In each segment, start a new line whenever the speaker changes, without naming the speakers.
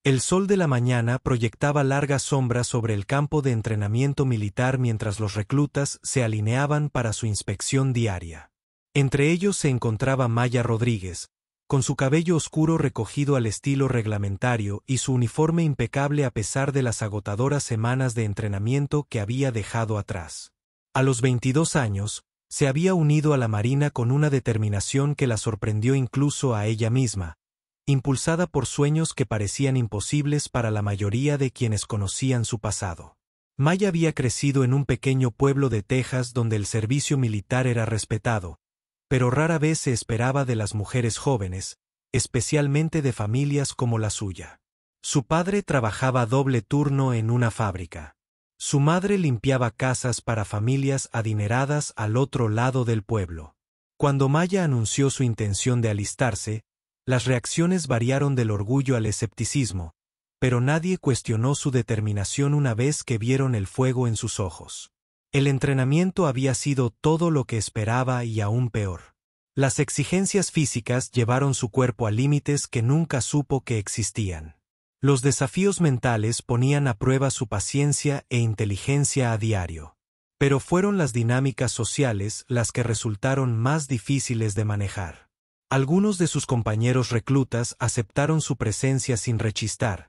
El sol de la mañana proyectaba largas sombras sobre el campo de entrenamiento militar mientras los reclutas se alineaban para su inspección diaria. Entre ellos se encontraba Maya Rodríguez, con su cabello oscuro recogido al estilo reglamentario y su uniforme impecable a pesar de las agotadoras semanas de entrenamiento que había dejado atrás. A los 22 años, se había unido a la Marina con una determinación que la sorprendió incluso a ella misma, impulsada por sueños que parecían imposibles para la mayoría de quienes conocían su pasado. Maya había crecido en un pequeño pueblo de Texas donde el servicio militar era respetado, pero rara vez se esperaba de las mujeres jóvenes, especialmente de familias como la suya. Su padre trabajaba doble turno en una fábrica. Su madre limpiaba casas para familias adineradas al otro lado del pueblo. Cuando Maya anunció su intención de alistarse, las reacciones variaron del orgullo al escepticismo, pero nadie cuestionó su determinación una vez que vieron el fuego en sus ojos. El entrenamiento había sido todo lo que esperaba y aún peor. Las exigencias físicas llevaron su cuerpo a límites que nunca supo que existían. Los desafíos mentales ponían a prueba su paciencia e inteligencia a diario. Pero fueron las dinámicas sociales las que resultaron más difíciles de manejar. Algunos de sus compañeros reclutas aceptaron su presencia sin rechistar,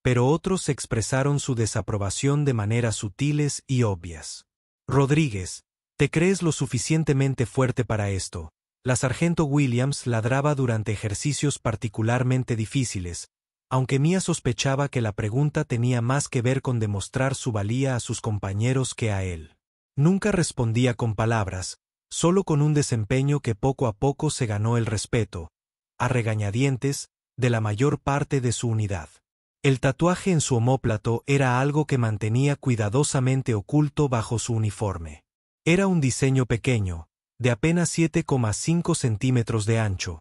pero otros expresaron su desaprobación de maneras sutiles y obvias. Rodríguez, ¿te crees lo suficientemente fuerte para esto? La sargento Williams ladraba durante ejercicios particularmente difíciles, aunque Mia sospechaba que la pregunta tenía más que ver con demostrar su valía a sus compañeros que a él. Nunca respondía con palabras, solo con un desempeño que poco a poco se ganó el respeto, a regañadientes, de la mayor parte de su unidad. El tatuaje en su omóplato era algo que mantenía cuidadosamente oculto bajo su uniforme. Era un diseño pequeño, de apenas 7,5 centímetros de ancho,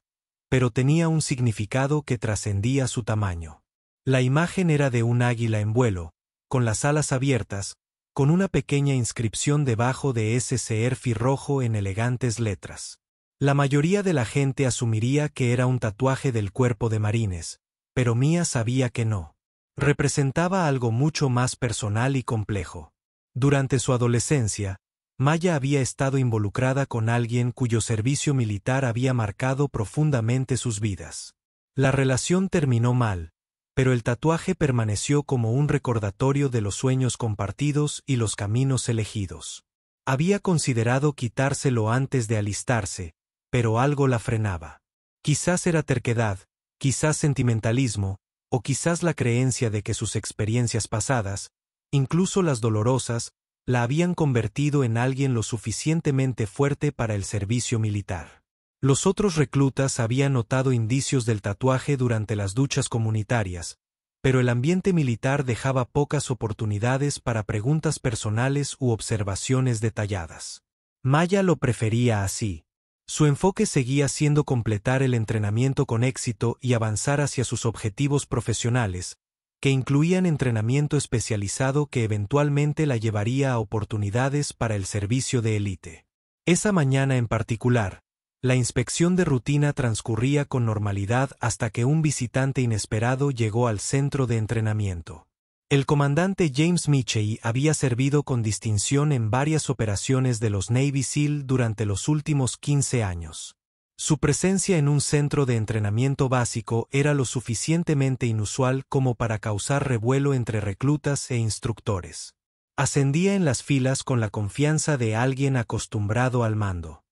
pero tenía un significado que trascendía su tamaño. La imagen era de un águila en vuelo, con las alas abiertas, con una pequeña inscripción debajo de ese serfi rojo en elegantes letras. La mayoría de la gente asumiría que era un tatuaje del cuerpo de marines, pero Mia sabía que no. Representaba algo mucho más personal y complejo. Durante su adolescencia, Maya había estado involucrada con alguien cuyo servicio militar había marcado profundamente sus vidas. La relación terminó mal, pero el tatuaje permaneció como un recordatorio de los sueños compartidos y los caminos elegidos. Había considerado quitárselo antes de alistarse, pero algo la frenaba. Quizás era terquedad, quizás sentimentalismo, o quizás la creencia de que sus experiencias pasadas, incluso las dolorosas, la habían convertido en alguien lo suficientemente fuerte para el servicio militar. Los otros reclutas habían notado indicios del tatuaje durante las duchas comunitarias, pero el ambiente militar dejaba pocas oportunidades para preguntas personales u observaciones detalladas. Maya lo prefería así. Su enfoque seguía siendo completar el entrenamiento con éxito y avanzar hacia sus objetivos profesionales, que incluían entrenamiento especializado que eventualmente la llevaría a oportunidades para el servicio de élite. Esa mañana en particular, la inspección de rutina transcurría con normalidad hasta que un visitante inesperado llegó al centro de entrenamiento. El comandante James Michey había servido con distinción en varias operaciones de los Navy SEAL durante los últimos 15 años. Su presencia en un centro de entrenamiento básico era lo suficientemente inusual como para causar revuelo entre reclutas e instructores. Ascendía en las filas con la confianza de alguien acostumbrado al mando.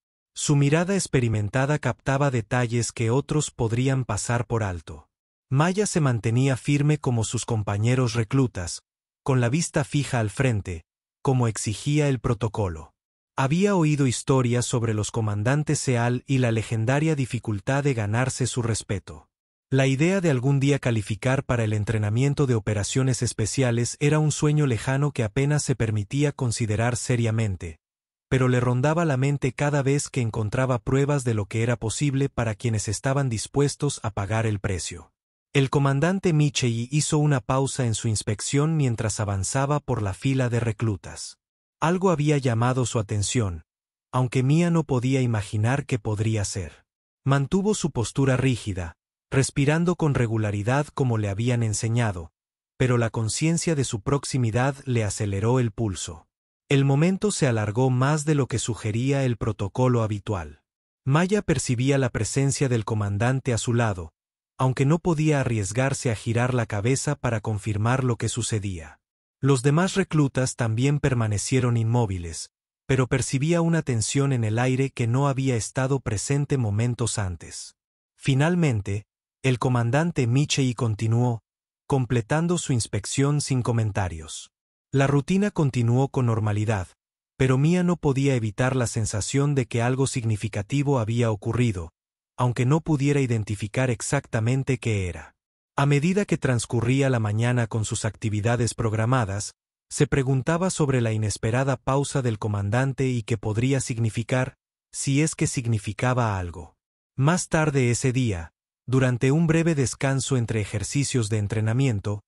Su mirada experimentada captaba detalles que otros podrían pasar por alto. Maya se mantenía firme como sus compañeros reclutas, con la vista fija al frente, como exigía el protocolo. Había oído historias sobre los comandantes SEAL y la legendaria dificultad de ganarse su respeto. La idea de algún día calificar para el entrenamiento de operaciones especiales era un sueño lejano que apenas se permitía considerar seriamente, pero le rondaba la mente cada vez que encontraba pruebas de lo que era posible para quienes estaban dispuestos a pagar el precio. El comandante Michey hizo una pausa en su inspección mientras avanzaba por la fila de reclutas. Algo había llamado su atención, aunque Mia no podía imaginar qué podría ser. Mantuvo su postura rígida, respirando con regularidad como le habían enseñado, pero la conciencia de su proximidad le aceleró el pulso. El momento se alargó más de lo que sugería el protocolo habitual. Maya percibía la presencia del comandante a su lado, aunque no podía arriesgarse a girar la cabeza para confirmar lo que sucedía. Los demás reclutas también permanecieron inmóviles, pero percibía una tensión en el aire que no había estado presente momentos antes. Finalmente, el comandante Michei continuó, completando su inspección sin comentarios. La rutina continuó con normalidad, pero Mia no podía evitar la sensación de que algo significativo había ocurrido, aunque no pudiera identificar exactamente qué era. A medida que transcurría la mañana con sus actividades programadas, se preguntaba sobre la inesperada pausa del comandante y qué podría significar, si es que significaba algo. Más tarde ese día, durante un breve descanso entre ejercicios de entrenamiento,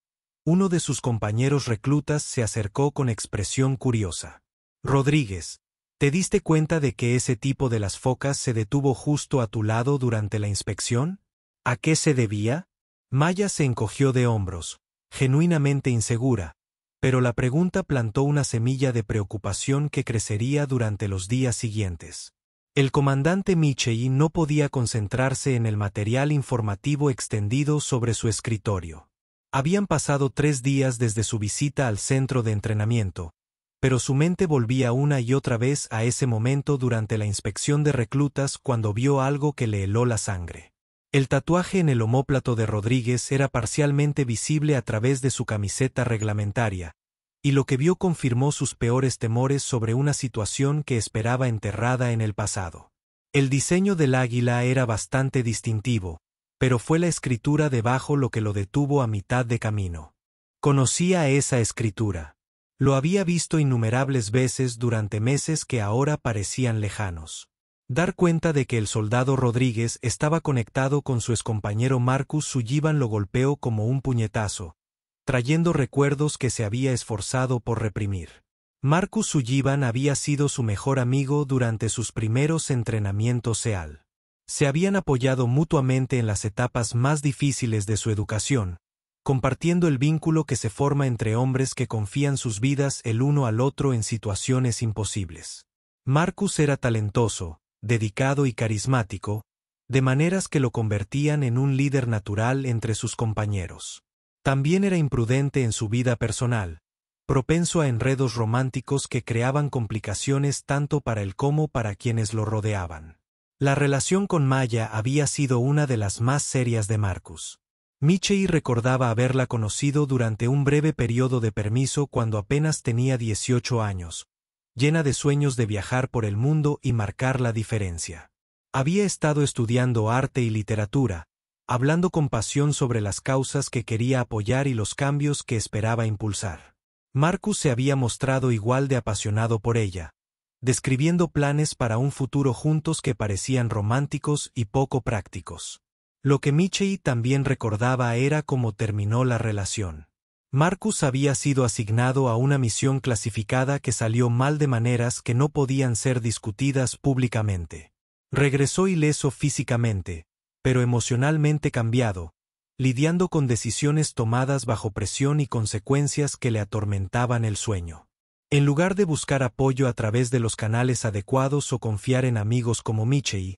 uno de sus compañeros reclutas se acercó con expresión curiosa. «Rodríguez, ¿te diste cuenta de que ese tipo de las focas se detuvo justo a tu lado durante la inspección? ¿A qué se debía?» Maya se encogió de hombros, genuinamente insegura, pero la pregunta plantó una semilla de preocupación que crecería durante los días siguientes. El comandante Michei no podía concentrarse en el material informativo extendido sobre su escritorio. Habían pasado 3 días desde su visita al centro de entrenamiento, pero su mente volvía una y otra vez a ese momento durante la inspección de reclutas cuando vio algo que le heló la sangre. El tatuaje en el omóplato de Rodríguez era parcialmente visible a través de su camiseta reglamentaria, y lo que vio confirmó sus peores temores sobre una situación que esperaba enterrada en el pasado. El diseño del águila era bastante distintivo, pero fue la escritura debajo lo que lo detuvo a mitad de camino. Conocía esa escritura. Lo había visto innumerables veces durante meses que ahora parecían lejanos. Dar cuenta de que el soldado Rodríguez estaba conectado con su excompañero Marcus Sullivan lo golpeó como un puñetazo, trayendo recuerdos que se había esforzado por reprimir. Marcus Sullivan había sido su mejor amigo durante sus primeros entrenamientos SEAL. Se habían apoyado mutuamente en las etapas más difíciles de su educación, compartiendo el vínculo que se forma entre hombres que confían sus vidas el uno al otro en situaciones imposibles. Marcus era talentoso, dedicado y carismático, de maneras que lo convertían en un líder natural entre sus compañeros. También era imprudente en su vida personal, propenso a enredos románticos que creaban complicaciones tanto para él como para quienes lo rodeaban. La relación con Maya había sido una de las más serias de Marcus. Michei recordaba haberla conocido durante un breve periodo de permiso cuando apenas tenía 18 años, llena de sueños de viajar por el mundo y marcar la diferencia. Había estado estudiando arte y literatura, hablando con pasión sobre las causas que quería apoyar y los cambios que esperaba impulsar. Marcus se había mostrado igual de apasionado por ella, describiendo planes para un futuro juntos que parecían románticos y poco prácticos. Lo que Michei también recordaba era cómo terminó la relación. Marcus había sido asignado a una misión clasificada que salió mal de maneras que no podían ser discutidas públicamente. Regresó ileso físicamente, pero emocionalmente cambiado, lidiando con decisiones tomadas bajo presión y consecuencias que le atormentaban el sueño. En lugar de buscar apoyo a través de los canales adecuados o confiar en amigos como Michei,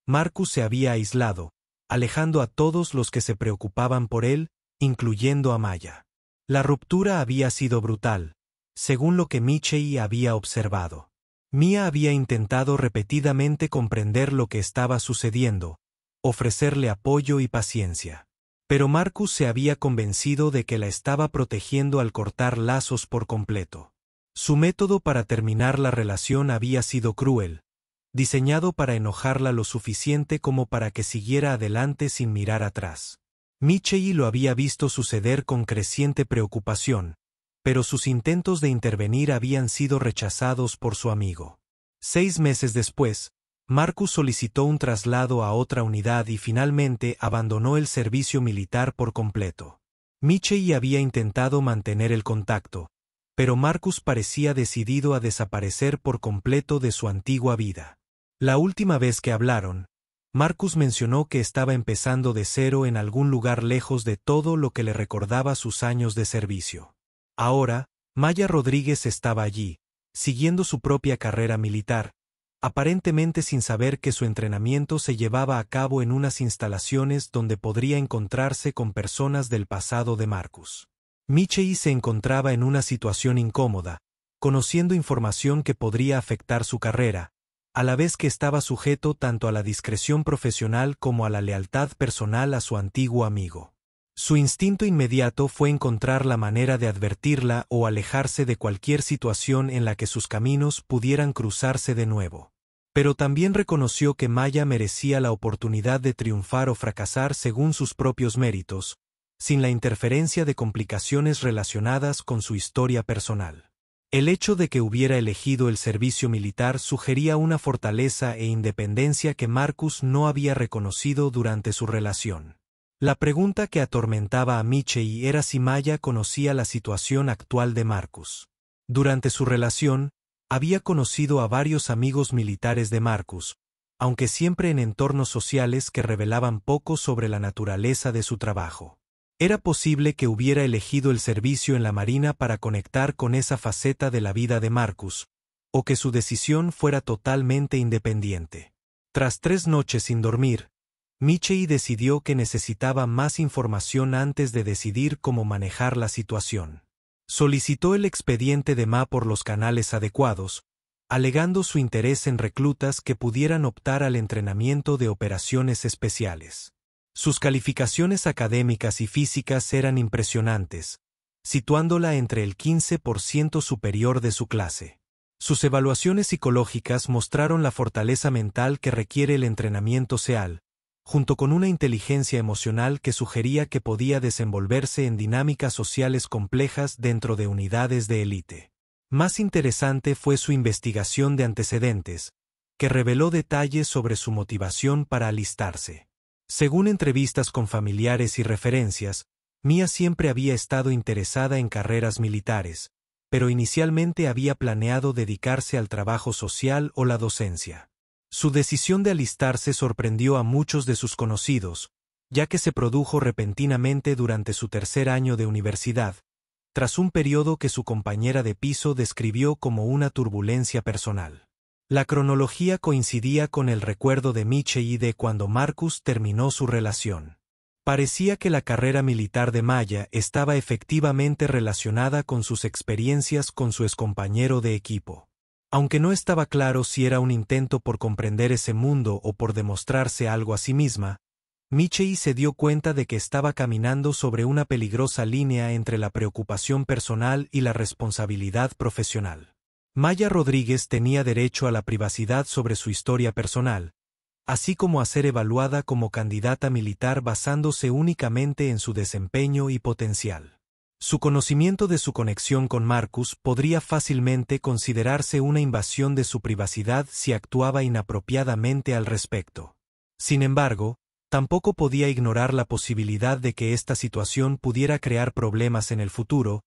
Marcus se había aislado, alejando a todos los que se preocupaban por él, incluyendo a Maya. La ruptura había sido brutal, según lo que Michei había observado. Mia había intentado repetidamente comprender lo que estaba sucediendo, ofrecerle apoyo y paciencia. Pero Marcus se había convencido de que la estaba protegiendo al cortar lazos por completo. Su método para terminar la relación había sido cruel, diseñado para enojarla lo suficiente como para que siguiera adelante sin mirar atrás. Michei lo había visto suceder con creciente preocupación, pero sus intentos de intervenir habían sido rechazados por su amigo. 6 meses después, Marcus solicitó un traslado a otra unidad y finalmente abandonó el servicio militar por completo. Michei había intentado mantener el contacto, pero Marcus parecía decidido a desaparecer por completo de su antigua vida. La última vez que hablaron, Marcus mencionó que estaba empezando de cero en algún lugar lejos de todo lo que le recordaba sus años de servicio. Ahora, Maya Rodríguez estaba allí, siguiendo su propia carrera militar, aparentemente sin saber que su entrenamiento se llevaba a cabo en unas instalaciones donde podría encontrarse con personas del pasado de Marcus. Michei se encontraba en una situación incómoda, conociendo información que podría afectar su carrera, a la vez que estaba sujeto tanto a la discreción profesional como a la lealtad personal a su antiguo amigo. Su instinto inmediato fue encontrar la manera de advertirla o alejarse de cualquier situación en la que sus caminos pudieran cruzarse de nuevo. Pero también reconoció que Maya merecía la oportunidad de triunfar o fracasar según sus propios méritos, sin la interferencia de complicaciones relacionadas con su historia personal. El hecho de que hubiera elegido el servicio militar sugería una fortaleza e independencia que Marcus no había reconocido durante su relación. La pregunta que atormentaba a Michei era si Maya conocía la situación actual de Marcus. Durante su relación, había conocido a varios amigos militares de Marcus, aunque siempre en entornos sociales que revelaban poco sobre la naturaleza de su trabajo. Era posible que hubiera elegido el servicio en la Marina para conectar con esa faceta de la vida de Marcus, o que su decisión fuera totalmente independiente. Tras 3 noches sin dormir, Michei decidió que necesitaba más información antes de decidir cómo manejar la situación. Solicitó el expediente de Ma por los canales adecuados, alegando su interés en reclutas que pudieran optar al entrenamiento de operaciones especiales. Sus calificaciones académicas y físicas eran impresionantes, situándola entre el 15% superior de su clase. Sus evaluaciones psicológicas mostraron la fortaleza mental que requiere el entrenamiento SEAL, junto con una inteligencia emocional que sugería que podía desenvolverse en dinámicas sociales complejas dentro de unidades de élite. Más interesante fue su investigación de antecedentes, que reveló detalles sobre su motivación para alistarse. Según entrevistas con familiares y referencias, Mia siempre había estado interesada en carreras militares, pero inicialmente había planeado dedicarse al trabajo social o la docencia. Su decisión de alistarse sorprendió a muchos de sus conocidos, ya que se produjo repentinamente durante su 3er año de universidad, tras un periodo que su compañera de piso describió como una turbulencia personal. La cronología coincidía con el recuerdo de Michei de cuando Marcus terminó su relación. Parecía que la carrera militar de Maya estaba efectivamente relacionada con sus experiencias con su excompañero de equipo. Aunque no estaba claro si era un intento por comprender ese mundo o por demostrarse algo a sí misma, Michei se dio cuenta de que estaba caminando sobre una peligrosa línea entre la preocupación personal y la responsabilidad profesional. Maya Rodríguez tenía derecho a la privacidad sobre su historia personal, así como a ser evaluada como candidata militar basándose únicamente en su desempeño y potencial. Su conocimiento de su conexión con Marcus podría fácilmente considerarse una invasión de su privacidad si actuaba inapropiadamente al respecto. Sin embargo, tampoco podía ignorar la posibilidad de que esta situación pudiera crear problemas en el futuro,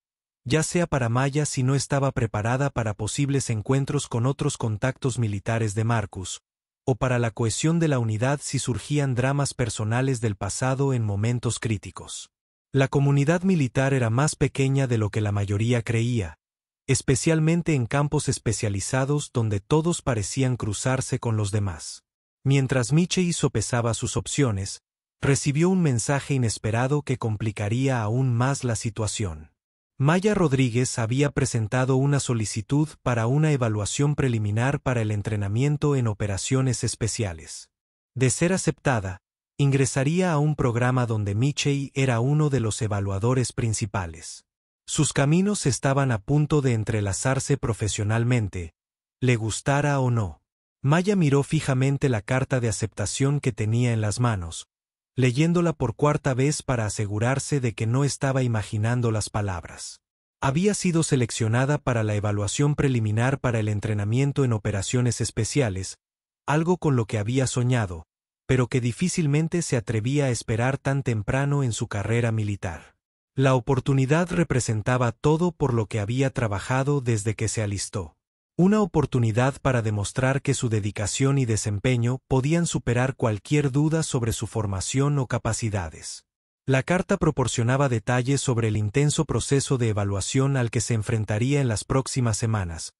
ya sea para Maya si no estaba preparada para posibles encuentros con otros contactos militares de Marcus, o para la cohesión de la unidad si surgían dramas personales del pasado en momentos críticos. La comunidad militar era más pequeña de lo que la mayoría creía, especialmente en campos especializados donde todos parecían cruzarse con los demás. Mientras Michei sopesaba sus opciones, recibió un mensaje inesperado que complicaría aún más la situación. Maya Rodríguez había presentado una solicitud para una evaluación preliminar para el entrenamiento en operaciones especiales. De ser aceptada, ingresaría a un programa donde Michei era uno de los evaluadores principales. Sus caminos estaban a punto de entrelazarse profesionalmente, le gustara o no. Maya miró fijamente la carta de aceptación que tenía en las manos, leyéndola por 4ª vez para asegurarse de que no estaba imaginando las palabras. Había sido seleccionada para la evaluación preliminar para el entrenamiento en operaciones especiales, algo con lo que había soñado, pero que difícilmente se atrevía a esperar tan temprano en su carrera militar. La oportunidad representaba todo por lo que había trabajado desde que se alistó. Una oportunidad para demostrar que su dedicación y desempeño podían superar cualquier duda sobre su formación o capacidades. La carta proporcionaba detalles sobre el intenso proceso de evaluación al que se enfrentaría en las próximas semanas,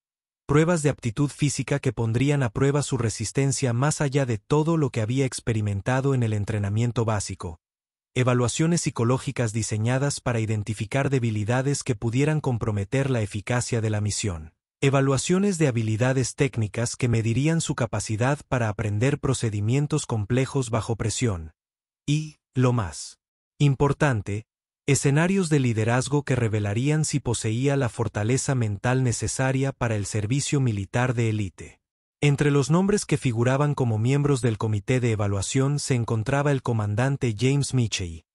pruebas de aptitud física que pondrían a prueba su resistencia más allá de todo lo que había experimentado en el entrenamiento básico, evaluaciones psicológicas diseñadas para identificar debilidades que pudieran comprometer la eficacia de la misión, evaluaciones de habilidades técnicas que medirían su capacidad para aprender procedimientos complejos bajo presión, y, lo más importante, escenarios de liderazgo que revelarían si poseía la fortaleza mental necesaria para el servicio militar de élite. Entre los nombres que figuraban como miembros del comité de evaluación se encontraba el comandante James Michie,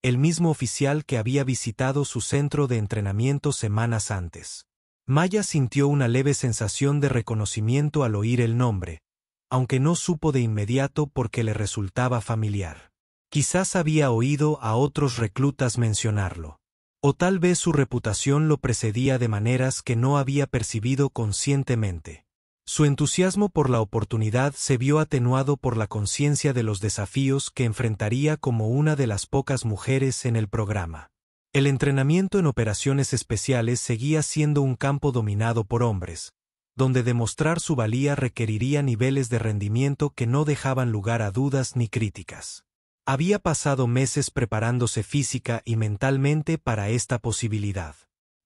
el mismo oficial que había visitado su centro de entrenamiento semanas antes. Maya sintió una leve sensación de reconocimiento al oír el nombre, aunque no supo de inmediato por qué le resultaba familiar. Quizás había oído a otros reclutas mencionarlo. O tal vez su reputación lo precedía de maneras que no había percibido conscientemente. Su entusiasmo por la oportunidad se vio atenuado por la conciencia de los desafíos que enfrentaría como una de las pocas mujeres en el programa. El entrenamiento en operaciones especiales seguía siendo un campo dominado por hombres, donde demostrar su valía requeriría niveles de rendimiento que no dejaban lugar a dudas ni críticas. Había pasado meses preparándose física y mentalmente para esta posibilidad.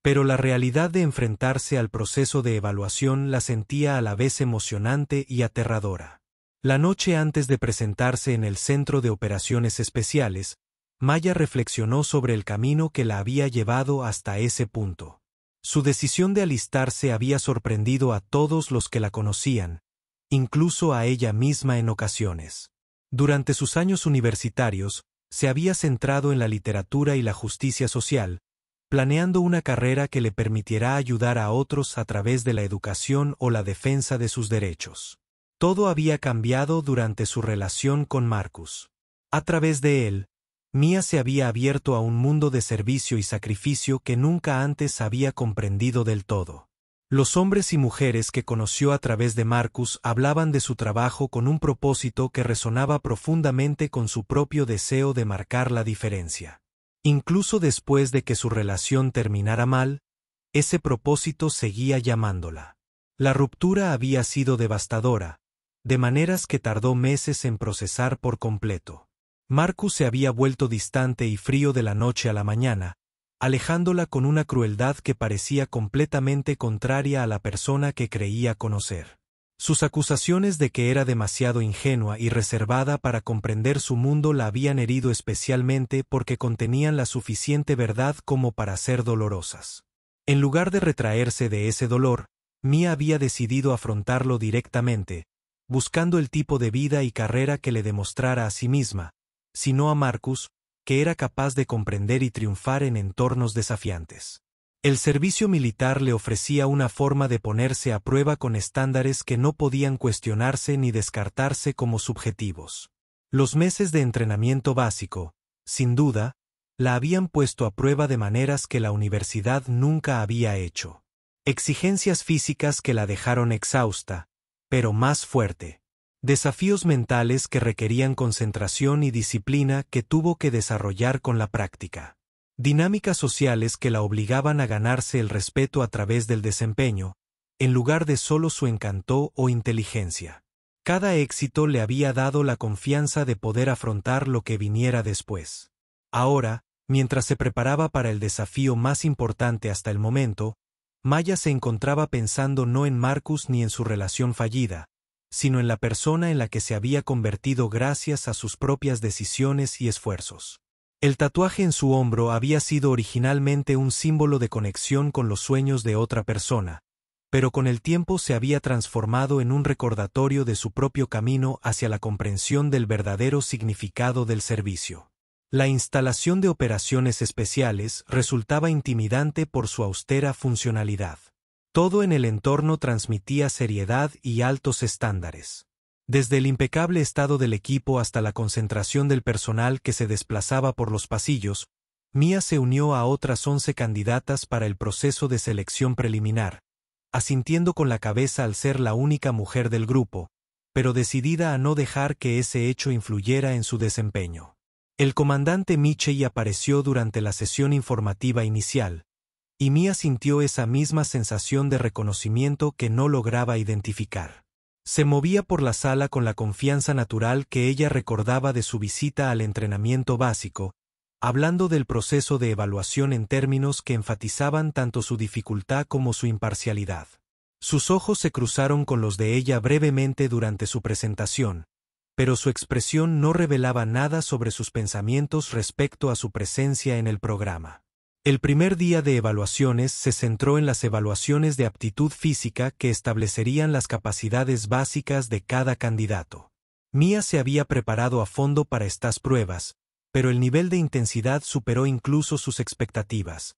Pero la realidad de enfrentarse al proceso de evaluación la sentía a la vez emocionante y aterradora. La noche antes de presentarse en el Centro de Operaciones Especiales, Maya reflexionó sobre el camino que la había llevado hasta ese punto. Su decisión de alistarse había sorprendido a todos los que la conocían, incluso a ella misma en ocasiones. Durante sus años universitarios, se había centrado en la literatura y la justicia social, planeando una carrera que le permitiera ayudar a otros a través de la educación o la defensa de sus derechos. Todo había cambiado durante su relación con Marcus. A través de él, Mia se había abierto a un mundo de servicio y sacrificio que nunca antes había comprendido del todo. Los hombres y mujeres que conoció a través de Marcus hablaban de su trabajo con un propósito que resonaba profundamente con su propio deseo de marcar la diferencia. Incluso después de que su relación terminara mal, ese propósito seguía llamándola. La ruptura había sido devastadora, de maneras que tardó meses en procesar por completo. Marcus se había vuelto distante y frío de la noche a la mañana, alejándola con una crueldad que parecía completamente contraria a la persona que creía conocer. Sus acusaciones de que era demasiado ingenua y reservada para comprender su mundo la habían herido especialmente porque contenían la suficiente verdad como para ser dolorosas. En lugar de retraerse de ese dolor, Mia había decidido afrontarlo directamente, buscando el tipo de vida y carrera que le demostrara a sí misma, sino a Marcus, que era capaz de comprender y triunfar en entornos desafiantes. El servicio militar le ofrecía una forma de ponerse a prueba con estándares que no podían cuestionarse ni descartarse como subjetivos. Los meses de entrenamiento básico, sin duda, la habían puesto a prueba de maneras que la universidad nunca había hecho. Exigencias físicas que la dejaron exhausta, pero más fuerte. Desafíos mentales que requerían concentración y disciplina que tuvo que desarrollar con la práctica. Dinámicas sociales que la obligaban a ganarse el respeto a través del desempeño, en lugar de solo su encanto o inteligencia. Cada éxito le había dado la confianza de poder afrontar lo que viniera después. Ahora, mientras se preparaba para el desafío más importante hasta el momento, Maya se encontraba pensando no en Marcus ni en su relación fallida, sino en la persona en la que se había convertido gracias a sus propias decisiones y esfuerzos. El tatuaje en su hombro había sido originalmente un símbolo de conexión con los sueños de otra persona, pero con el tiempo se había transformado en un recordatorio de su propio camino hacia la comprensión del verdadero significado del servicio. La instalación de operaciones especiales resultaba intimidante por su austera funcionalidad. Todo en el entorno transmitía seriedad y altos estándares. Desde el impecable estado del equipo hasta la concentración del personal que se desplazaba por los pasillos, Mia se unió a otras 11 candidatas para el proceso de selección preliminar, asintiendo con la cabeza al ser la única mujer del grupo, pero decidida a no dejar que ese hecho influyera en su desempeño. El comandante Michei apareció durante la sesión informativa inicial, y Mia sintió esa misma sensación de reconocimiento que no lograba identificar. Se movía por la sala con la confianza natural que ella recordaba de su visita al entrenamiento básico, hablando del proceso de evaluación en términos que enfatizaban tanto su dificultad como su imparcialidad. Sus ojos se cruzaron con los de ella brevemente durante su presentación, pero su expresión no revelaba nada sobre sus pensamientos respecto a su presencia en el programa. El primer día de evaluaciones se centró en las evaluaciones de aptitud física que establecerían las capacidades básicas de cada candidato. Mia se había preparado a fondo para estas pruebas, pero el nivel de intensidad superó incluso sus expectativas.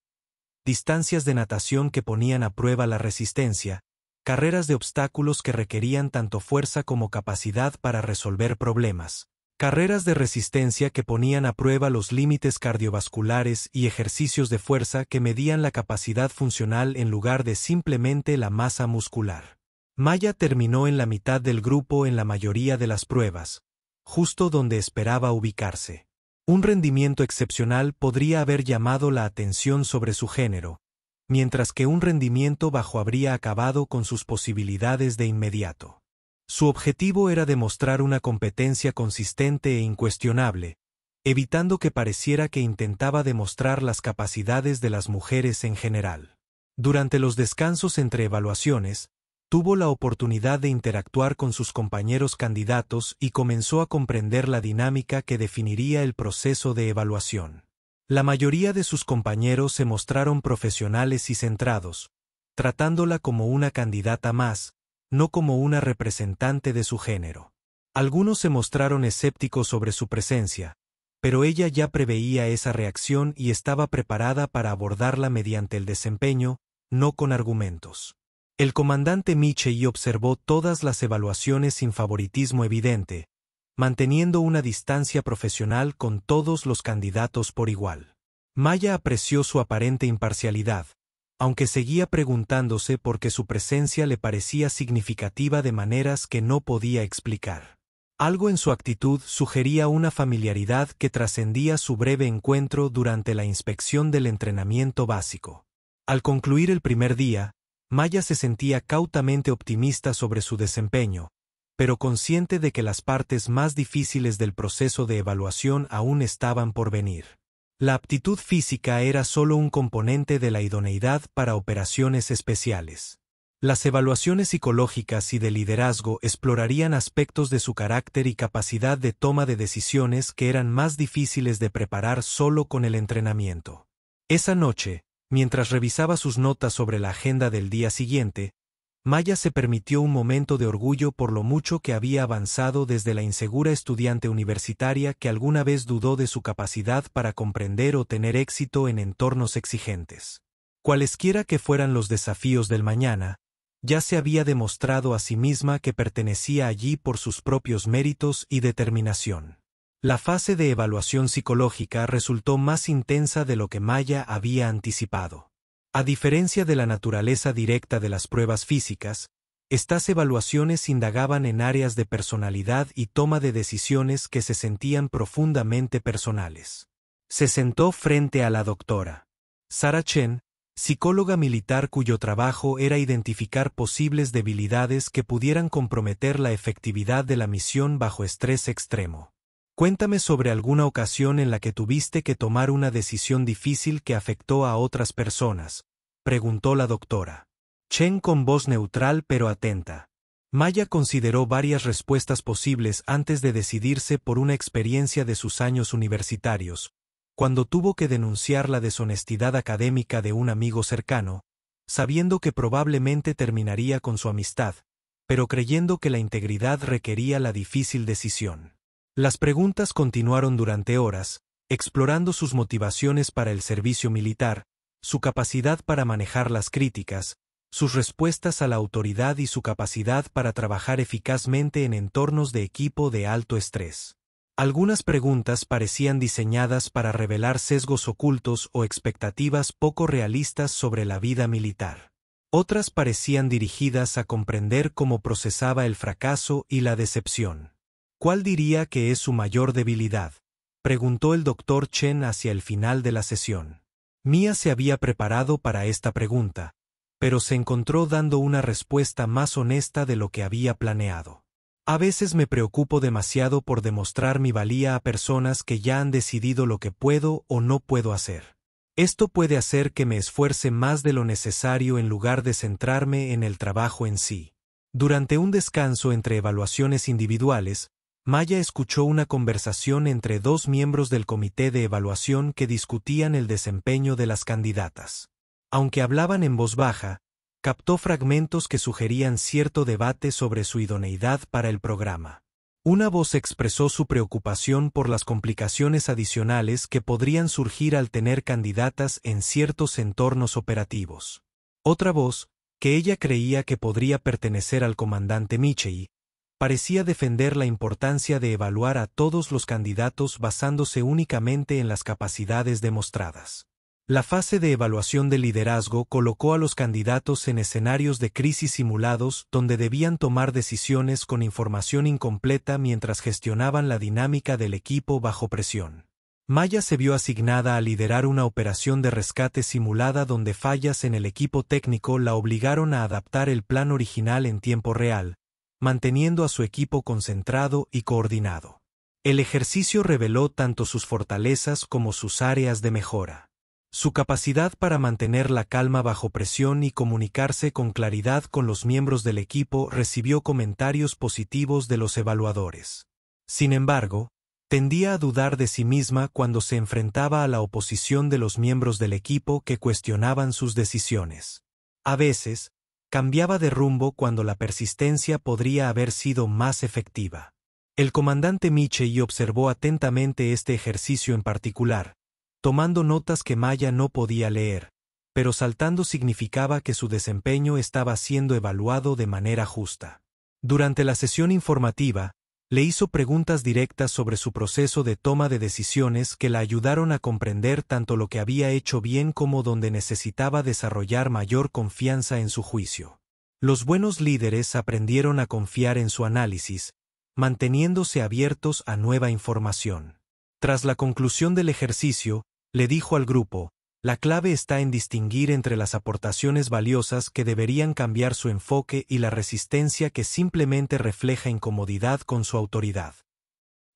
Distancias de natación que ponían a prueba la resistencia, carreras de obstáculos que requerían tanto fuerza como capacidad para resolver problemas, carreras de resistencia que ponían a prueba los límites cardiovasculares y ejercicios de fuerza que medían la capacidad funcional en lugar de simplemente la masa muscular. Maya terminó en la mitad del grupo en la mayoría de las pruebas, justo donde esperaba ubicarse. Un rendimiento excepcional podría haber llamado la atención sobre su género, mientras que un rendimiento bajo habría acabado con sus posibilidades de inmediato. Su objetivo era demostrar una competencia consistente e incuestionable, evitando que pareciera que intentaba demostrar las capacidades de las mujeres en general. Durante los descansos entre evaluaciones, tuvo la oportunidad de interactuar con sus compañeros candidatos y comenzó a comprender la dinámica que definiría el proceso de evaluación. La mayoría de sus compañeros se mostraron profesionales y centrados, tratándola como una candidata más, no como una representante de su género. Algunos se mostraron escépticos sobre su presencia, pero ella ya preveía esa reacción y estaba preparada para abordarla mediante el desempeño, no con argumentos. El comandante Michei observó todas las evaluaciones sin favoritismo evidente, manteniendo una distancia profesional con todos los candidatos por igual. Maya apreció su aparente imparcialidad, aunque seguía preguntándose por qué su presencia le parecía significativa de maneras que no podía explicar. Algo en su actitud sugería una familiaridad que trascendía su breve encuentro durante la inspección del entrenamiento básico. Al concluir el primer día, Maya se sentía cautamente optimista sobre su desempeño, pero consciente de que las partes más difíciles del proceso de evaluación aún estaban por venir. La aptitud física era solo un componente de la idoneidad para operaciones especiales. Las evaluaciones psicológicas y de liderazgo explorarían aspectos de su carácter y capacidad de toma de decisiones que eran más difíciles de preparar solo con el entrenamiento. Esa noche, mientras revisaba sus notas sobre la agenda del día siguiente, Maya se permitió un momento de orgullo por lo mucho que había avanzado desde la insegura estudiante universitaria que alguna vez dudó de su capacidad para comprender o tener éxito en entornos exigentes. Cualesquiera que fueran los desafíos del mañana, ya se había demostrado a sí misma que pertenecía allí por sus propios méritos y determinación. La fase de evaluación psicológica resultó más intensa de lo que Maya había anticipado. A diferencia de la naturaleza directa de las pruebas físicas, estas evaluaciones indagaban en áreas de personalidad y toma de decisiones que se sentían profundamente personales. Se sentó frente a la doctora Sarah Chen, psicóloga militar cuyo trabajo era identificar posibles debilidades que pudieran comprometer la efectividad de la misión bajo estrés extremo. Cuéntame sobre alguna ocasión en la que tuviste que tomar una decisión difícil que afectó a otras personas, preguntó la doctora Chen con voz neutral pero atenta. Maya consideró varias respuestas posibles antes de decidirse por una experiencia de sus años universitarios, cuando tuvo que denunciar la deshonestidad académica de un amigo cercano, sabiendo que probablemente terminaría con su amistad, pero creyendo que la integridad requería la difícil decisión. Las preguntas continuaron durante horas, explorando sus motivaciones para el servicio militar, su capacidad para manejar las críticas, sus respuestas a la autoridad y su capacidad para trabajar eficazmente en entornos de equipo de alto estrés. Algunas preguntas parecían diseñadas para revelar sesgos ocultos o expectativas poco realistas sobre la vida militar. Otras parecían dirigidas a comprender cómo procesaba el fracaso y la decepción. ¿Cuál diría que es su mayor debilidad?, preguntó el Dr. Chen hacia el final de la sesión. Mia se había preparado para esta pregunta, pero se encontró dando una respuesta más honesta de lo que había planeado. A veces me preocupo demasiado por demostrar mi valía a personas que ya han decidido lo que puedo o no puedo hacer. Esto puede hacer que me esfuerce más de lo necesario en lugar de centrarme en el trabajo en sí. Durante un descanso entre evaluaciones individuales, Maya escuchó una conversación entre dos miembros del comité de evaluación que discutían el desempeño de las candidatas. Aunque hablaban en voz baja, captó fragmentos que sugerían cierto debate sobre su idoneidad para el programa. Una voz expresó su preocupación por las complicaciones adicionales que podrían surgir al tener candidatas en ciertos entornos operativos. Otra voz, que ella creía que podría pertenecer al comandante Michei, parecía defender la importancia de evaluar a todos los candidatos basándose únicamente en las capacidades demostradas. La fase de evaluación de liderazgo colocó a los candidatos en escenarios de crisis simulados donde debían tomar decisiones con información incompleta mientras gestionaban la dinámica del equipo bajo presión. Maya se vio asignada a liderar una operación de rescate simulada donde fallas en el equipo técnico la obligaron a adaptar el plan original en tiempo real, manteniendo a su equipo concentrado y coordinado. El ejercicio reveló tanto sus fortalezas como sus áreas de mejora. Su capacidad para mantener la calma bajo presión y comunicarse con claridad con los miembros del equipo recibió comentarios positivos de los evaluadores. Sin embargo, tendía a dudar de sí misma cuando se enfrentaba a la oposición de los miembros del equipo que cuestionaban sus decisiones. A veces, cambiaba de rumbo cuando la persistencia podría haber sido más efectiva. El comandante Michei observó atentamente este ejercicio en particular, tomando notas que Maya no podía leer, pero saltando significaba que su desempeño estaba siendo evaluado de manera justa. Durante la sesión informativa, le hizo preguntas directas sobre su proceso de toma de decisiones que la ayudaron a comprender tanto lo que había hecho bien como donde necesitaba desarrollar mayor confianza en su juicio. Los buenos líderes aprendieron a confiar en su análisis, manteniéndose abiertos a nueva información. Tras la conclusión del ejercicio, le dijo al grupo, la clave está en distinguir entre las aportaciones valiosas que deberían cambiar su enfoque y la resistencia que simplemente refleja incomodidad con su autoridad.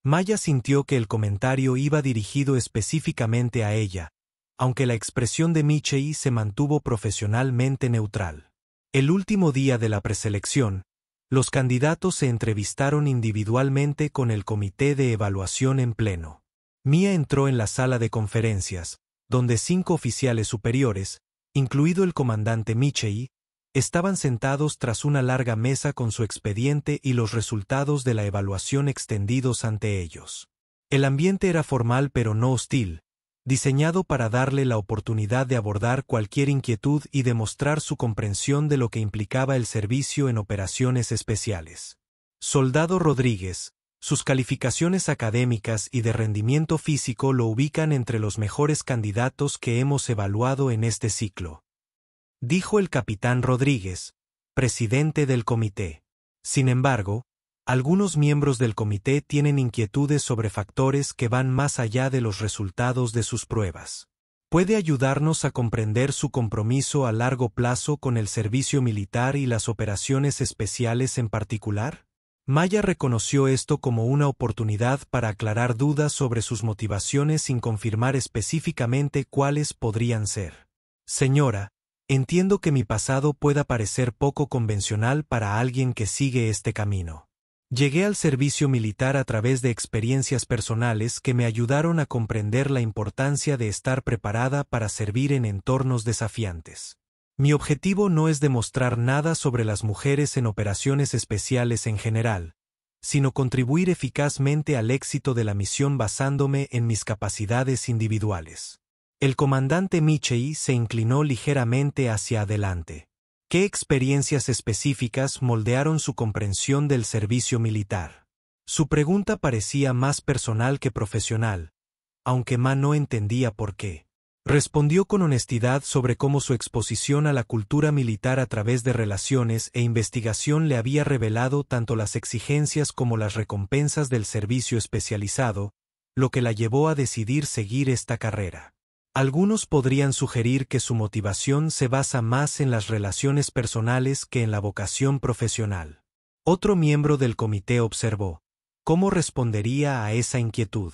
Maya sintió que el comentario iba dirigido específicamente a ella, aunque la expresión de Michei se mantuvo profesionalmente neutral. El último día de la preselección, los candidatos se entrevistaron individualmente con el comité de evaluación en pleno. Mia entró en la sala de conferencias, donde 5 oficiales superiores, incluido el comandante Michei, estaban sentados tras una larga mesa con su expediente y los resultados de la evaluación extendidos ante ellos. El ambiente era formal pero no hostil, diseñado para darle la oportunidad de abordar cualquier inquietud y demostrar su comprensión de lo que implicaba el servicio en operaciones especiales. Soldado Rodríguez, sus calificaciones académicas y de rendimiento físico lo ubican entre los mejores candidatos que hemos evaluado en este ciclo, dijo el capitán Rodríguez, presidente del comité. Sin embargo, algunos miembros del comité tienen inquietudes sobre factores que van más allá de los resultados de sus pruebas. ¿Puede ayudarnos a comprender su compromiso a largo plazo con el servicio militar y las operaciones especiales en particular? Maya reconoció esto como una oportunidad para aclarar dudas sobre sus motivaciones sin confirmar específicamente cuáles podrían ser. Señora, entiendo que mi pasado pueda parecer poco convencional para alguien que sigue este camino. Llegué al servicio militar a través de experiencias personales que me ayudaron a comprender la importancia de estar preparada para servir en entornos desafiantes. Mi objetivo no es demostrar nada sobre las mujeres en operaciones especiales en general, sino contribuir eficazmente al éxito de la misión basándome en mis capacidades individuales. El comandante Michei se inclinó ligeramente hacia adelante. ¿Qué experiencias específicas moldearon su comprensión del servicio militar? Su pregunta parecía más personal que profesional, aunque Ma no entendía por qué. Respondió con honestidad sobre cómo su exposición a la cultura militar a través de relaciones e investigación le había revelado tanto las exigencias como las recompensas del servicio especializado, lo que la llevó a decidir seguir esta carrera. Algunos podrían sugerir que su motivación se basa más en las relaciones personales que en la vocación profesional. Otro miembro del comité observó: ¿cómo respondería a esa inquietud?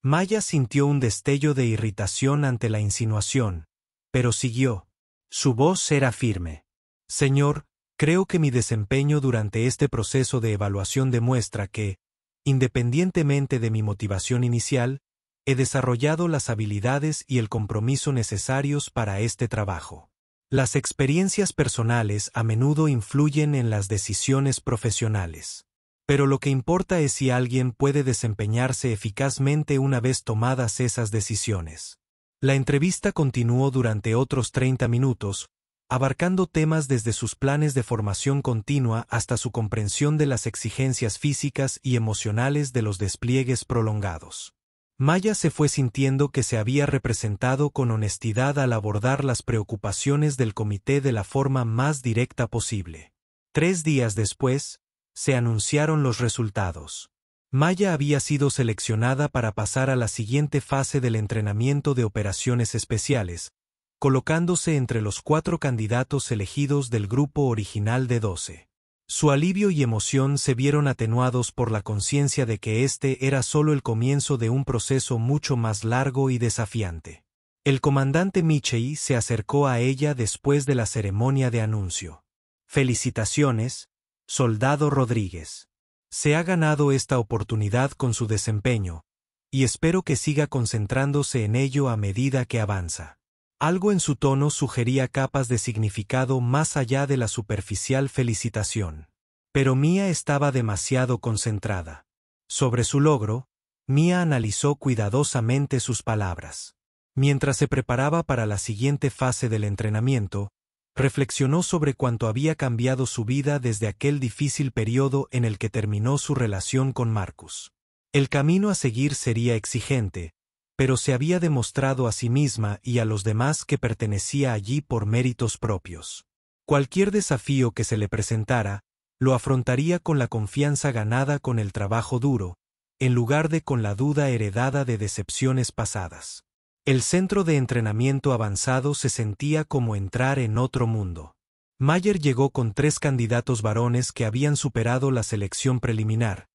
Maya sintió un destello de irritación ante la insinuación, pero siguió. Su voz era firme. Señor, creo que mi desempeño durante este proceso de evaluación demuestra que, independientemente de mi motivación inicial, he desarrollado las habilidades y el compromiso necesarios para este trabajo. Las experiencias personales a menudo influyen en las decisiones profesionales. Pero lo que importa es si alguien puede desempeñarse eficazmente una vez tomadas esas decisiones. La entrevista continuó durante otros 30 minutos, abarcando temas desde sus planes de formación continua hasta su comprensión de las exigencias físicas y emocionales de los despliegues prolongados. Maya se fue sintiendo que se había representado con honestidad al abordar las preocupaciones del comité de la forma más directa posible. 3 días después, se anunciaron los resultados. Maya había sido seleccionada para pasar a la siguiente fase del entrenamiento de operaciones especiales, colocándose entre los 4 candidatos elegidos del grupo original de 12. Su alivio y emoción se vieron atenuados por la conciencia de que este era solo el comienzo de un proceso mucho más largo y desafiante. El comandante Michei se acercó a ella después de la ceremonia de anuncio. Felicitaciones, soldado Rodríguez. Se ha ganado esta oportunidad con su desempeño, y espero que siga concentrándose en ello a medida que avanza. Algo en su tono sugería capas de significado más allá de la superficial felicitación. Pero Mia estaba demasiado concentrada. Sobre su logro, Mia analizó cuidadosamente sus palabras. Mientras se preparaba para la siguiente fase del entrenamiento, reflexionó sobre cuánto había cambiado su vida desde aquel difícil periodo en el que terminó su relación con Marcus. El camino a seguir sería exigente, pero se había demostrado a sí misma y a los demás que pertenecía allí por méritos propios. Cualquier desafío que se le presentara, lo afrontaría con la confianza ganada con el trabajo duro, en lugar de con la duda heredada de decepciones pasadas. El centro de entrenamiento avanzado se sentía como entrar en otro mundo. Mayer llegó con 3 candidatos varones que habían superado la selección preliminar,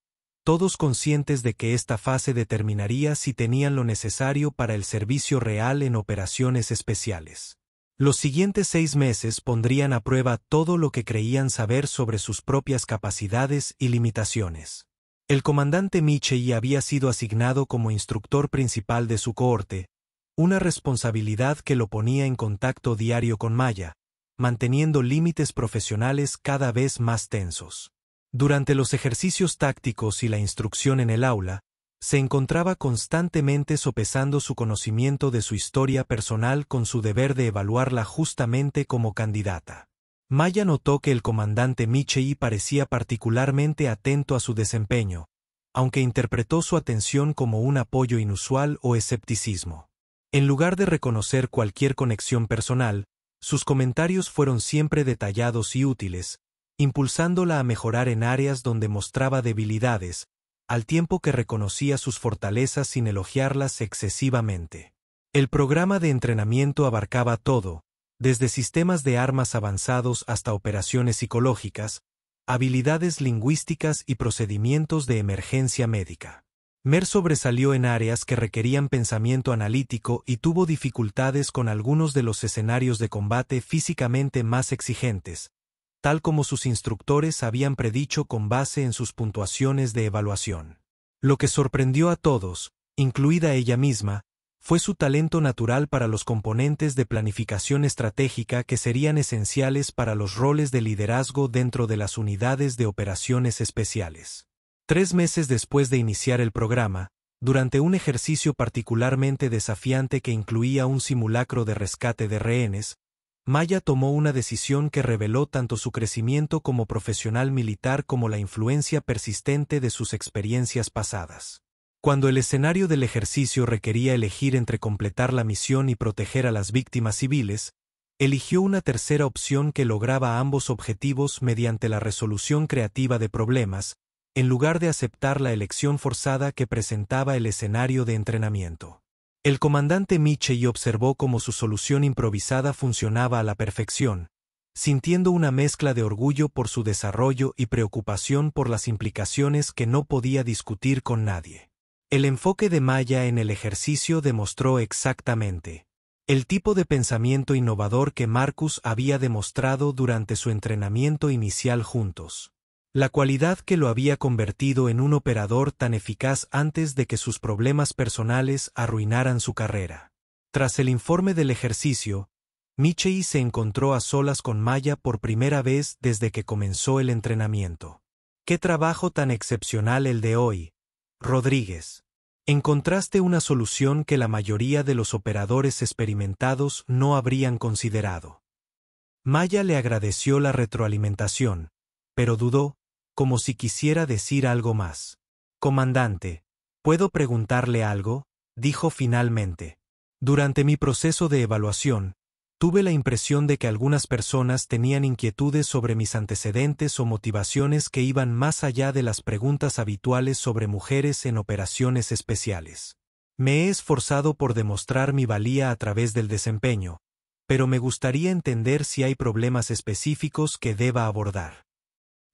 todos conscientes de que esta fase determinaría si tenían lo necesario para el servicio real en operaciones especiales. Los siguientes 6 meses pondrían a prueba todo lo que creían saber sobre sus propias capacidades y limitaciones. El comandante Michei había sido asignado como instructor principal de su cohorte, una responsabilidad que lo ponía en contacto diario con Maya, manteniendo límites profesionales cada vez más tensos. Durante los ejercicios tácticos y la instrucción en el aula, se encontraba constantemente sopesando su conocimiento de su historia personal con su deber de evaluarla justamente como candidata. Maya notó que el comandante Michei parecía particularmente atento a su desempeño, aunque interpretó su atención como un apoyo inusual o escepticismo. En lugar de reconocer cualquier conexión personal, sus comentarios fueron siempre detallados y útiles, impulsándola a mejorar en áreas donde mostraba debilidades, al tiempo que reconocía sus fortalezas sin elogiarlas excesivamente. El programa de entrenamiento abarcaba todo, desde sistemas de armas avanzados hasta operaciones psicológicas, habilidades lingüísticas y procedimientos de emergencia médica. Mer sobresalió en áreas que requerían pensamiento analítico y tuvo dificultades con algunos de los escenarios de combate físicamente más exigentes, tal como sus instructores habían predicho con base en sus puntuaciones de evaluación. Lo que sorprendió a todos, incluida ella misma, fue su talento natural para los componentes de planificación estratégica que serían esenciales para los roles de liderazgo dentro de las unidades de operaciones especiales. 3 meses después de iniciar el programa, durante un ejercicio particularmente desafiante que incluía un simulacro de rescate de rehenes, Maya tomó una decisión que reveló tanto su crecimiento como profesional militar como la influencia persistente de sus experiencias pasadas. Cuando el escenario del ejercicio requería elegir entre completar la misión y proteger a las víctimas civiles, eligió una tercera opción que lograba ambos objetivos mediante la resolución creativa de problemas, en lugar de aceptar la elección forzada que presentaba el escenario de entrenamiento. El comandante Michei observó cómo su solución improvisada funcionaba a la perfección, sintiendo una mezcla de orgullo por su desarrollo y preocupación por las implicaciones que no podía discutir con nadie. El enfoque de Maya en el ejercicio demostró exactamente el tipo de pensamiento innovador que Marcus había demostrado durante su entrenamiento inicial juntos. La cualidad que lo había convertido en un operador tan eficaz antes de que sus problemas personales arruinaran su carrera. Tras el informe del ejercicio, Michei se encontró a solas con Maya por primera vez desde que comenzó el entrenamiento. ¡Qué trabajo tan excepcional el de hoy, Rodríguez! Encontraste una solución que la mayoría de los operadores experimentados no habrían considerado. Maya le agradeció la retroalimentación, pero dudó, como si quisiera decir algo más. Comandante, ¿puedo preguntarle algo?, dijo finalmente. Durante mi proceso de evaluación, tuve la impresión de que algunas personas tenían inquietudes sobre mis antecedentes o motivaciones que iban más allá de las preguntas habituales sobre mujeres en operaciones especiales. Me he esforzado por demostrar mi valía a través del desempeño, pero me gustaría entender si hay problemas específicos que deba abordar.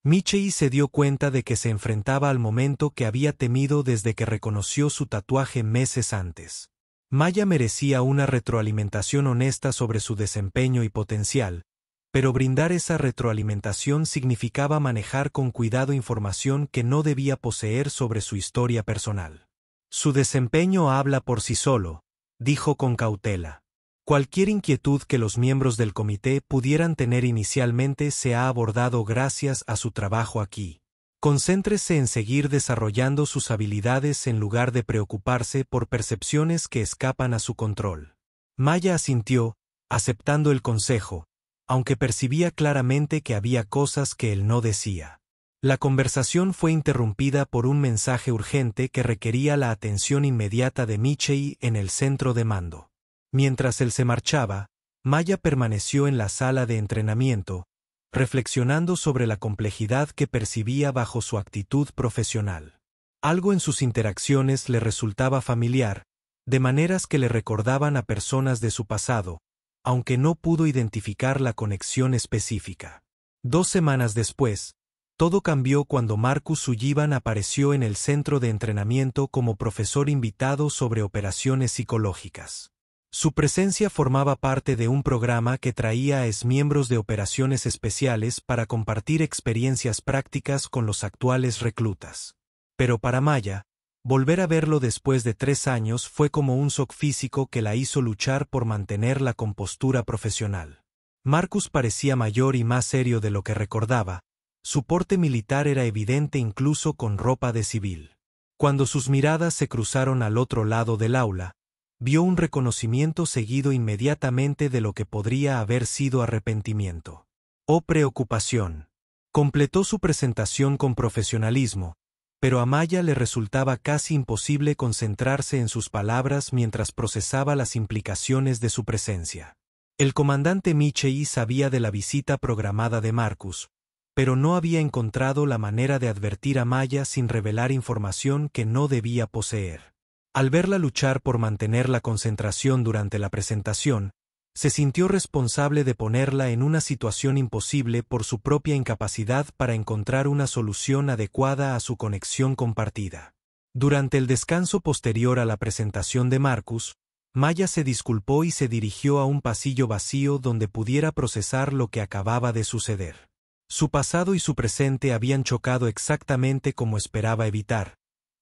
Michei se dio cuenta de que se enfrentaba al momento que había temido desde que reconoció su tatuaje meses antes. Maya merecía una retroalimentación honesta sobre su desempeño y potencial, pero brindar esa retroalimentación significaba manejar con cuidado información que no debía poseer sobre su historia personal. Su desempeño habla por sí solo, dijo con cautela. Cualquier inquietud que los miembros del comité pudieran tener inicialmente se ha abordado gracias a su trabajo aquí. Concéntrese en seguir desarrollando sus habilidades en lugar de preocuparse por percepciones que escapan a su control. Maya asintió, aceptando el consejo, aunque percibía claramente que había cosas que él no decía. La conversación fue interrumpida por un mensaje urgente que requería la atención inmediata de Michei en el centro de mando. Mientras él se marchaba, Maya permaneció en la sala de entrenamiento, reflexionando sobre la complejidad que percibía bajo su actitud profesional. Algo en sus interacciones le resultaba familiar, de maneras que le recordaban a personas de su pasado, aunque no pudo identificar la conexión específica. 2 semanas después, todo cambió cuando Marcus Sullivan apareció en el centro de entrenamiento como profesor invitado sobre operaciones psicológicas. Su presencia formaba parte de un programa que traía a exmiembros de operaciones especiales para compartir experiencias prácticas con los actuales reclutas. Pero para Maya, volver a verlo después de 3 años fue como un shock físico que la hizo luchar por mantener la compostura profesional. Marcus parecía mayor y más serio de lo que recordaba, su porte militar era evidente incluso con ropa de civil. Cuando sus miradas se cruzaron al otro lado del aula, vio un reconocimiento seguido inmediatamente de lo que podría haber sido arrepentimiento o preocupación. Completó su presentación con profesionalismo, pero a Maya le resultaba casi imposible concentrarse en sus palabras mientras procesaba las implicaciones de su presencia. El comandante Michei sabía de la visita programada de Marcus, pero no había encontrado la manera de advertir a Maya sin revelar información que no debía poseer. Al verla luchar por mantener la concentración durante la presentación, se sintió responsable de ponerla en una situación imposible por su propia incapacidad para encontrar una solución adecuada a su conexión compartida. Durante el descanso posterior a la presentación de Marcus, Maya se disculpó y se dirigió a un pasillo vacío donde pudiera procesar lo que acababa de suceder. Su pasado y su presente habían chocado exactamente como esperaba evitar,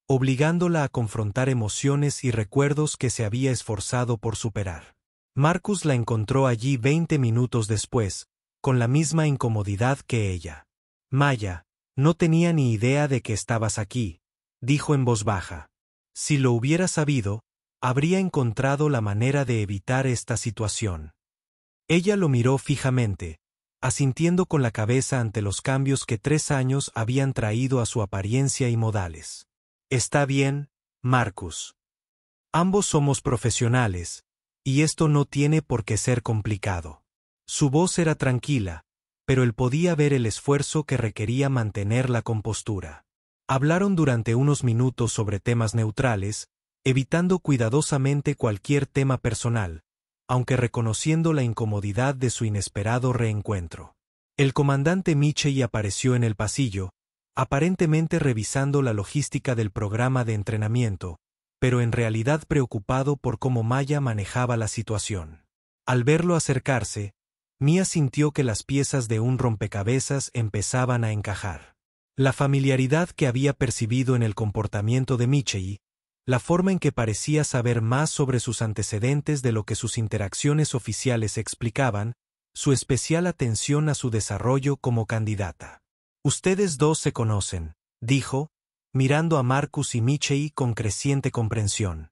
obligándola a confrontar emociones y recuerdos que se había esforzado por superar. Marcus la encontró allí 20 minutos después, con la misma incomodidad que ella. Maya, no tenía ni idea de que estabas aquí, dijo en voz baja. Si lo hubiera sabido, habría encontrado la manera de evitar esta situación. Ella lo miró fijamente, asintiendo con la cabeza ante los cambios que 3 años habían traído a su apariencia y modales. Está bien, Marcus. Ambos somos profesionales, y esto no tiene por qué ser complicado. Su voz era tranquila, pero él podía ver el esfuerzo que requería mantener la compostura. Hablaron durante unos minutos sobre temas neutrales, evitando cuidadosamente cualquier tema personal, aunque reconociendo la incomodidad de su inesperado reencuentro. El comandante Michei apareció en el pasillo, aparentemente revisando la logística del programa de entrenamiento, pero en realidad preocupado por cómo Maya manejaba la situación. Al verlo acercarse, Mia sintió que las piezas de un rompecabezas empezaban a encajar. La familiaridad que había percibido en el comportamiento de Michei, la forma en que parecía saber más sobre sus antecedentes de lo que sus interacciones oficiales explicaban, su especial atención a su desarrollo como candidata. Ustedes dos se conocen, dijo, mirando a Marcus y Michei con creciente comprensión.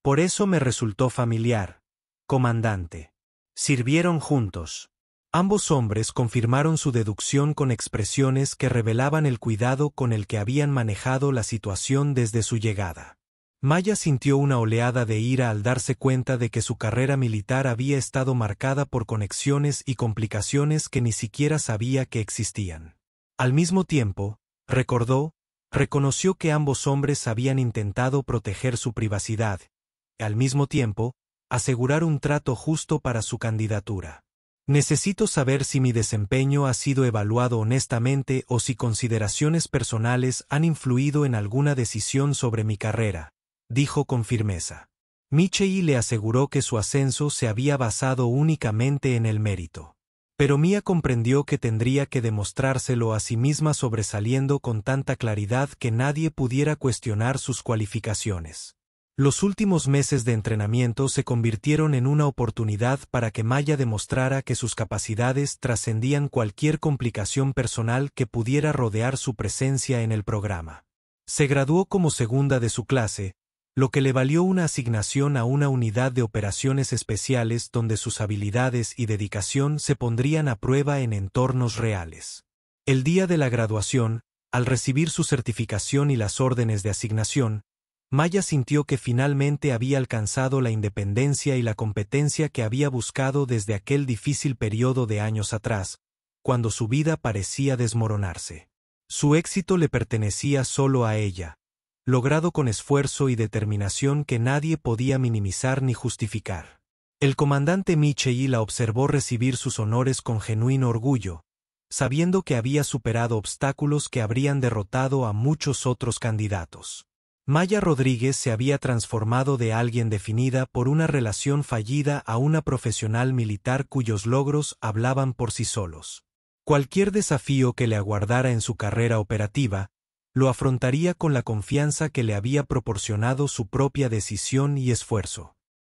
Por eso me resultó familiar, comandante. Sirvieron juntos. Ambos hombres confirmaron su deducción con expresiones que revelaban el cuidado con el que habían manejado la situación desde su llegada. Maya sintió una oleada de ira al darse cuenta de que su carrera militar había estado marcada por conexiones y complicaciones que ni siquiera sabía que existían. Al mismo tiempo, reconoció que ambos hombres habían intentado proteger su privacidad, y al mismo tiempo, asegurar un trato justo para su candidatura. Necesito saber si mi desempeño ha sido evaluado honestamente o si consideraciones personales han influido en alguna decisión sobre mi carrera, dijo con firmeza. Michei le aseguró que su ascenso se había basado únicamente en el mérito. Pero Mia comprendió que tendría que demostrárselo a sí misma sobresaliendo con tanta claridad que nadie pudiera cuestionar sus cualificaciones. Los últimos meses de entrenamiento se convirtieron en una oportunidad para que Maya demostrara que sus capacidades trascendían cualquier complicación personal que pudiera rodear su presencia en el programa. Se graduó como segunda de su clase, lo que le valió una asignación a una unidad de operaciones especiales donde sus habilidades y dedicación se pondrían a prueba en entornos reales. El día de la graduación, al recibir su certificación y las órdenes de asignación, Maya sintió que finalmente había alcanzado la independencia y la competencia que había buscado desde aquel difícil periodo de años atrás, cuando su vida parecía desmoronarse. Su éxito le pertenecía solo a ella, logrado con esfuerzo y determinación que nadie podía minimizar ni justificar. El comandante Michei la observó recibir sus honores con genuino orgullo, sabiendo que había superado obstáculos que habrían derrotado a muchos otros candidatos. Maya Rodríguez se había transformado de alguien definida por una relación fallida a una profesional militar cuyos logros hablaban por sí solos. Cualquier desafío que le aguardara en su carrera operativa, lo afrontaría con la confianza que le había proporcionado su propia decisión y esfuerzo.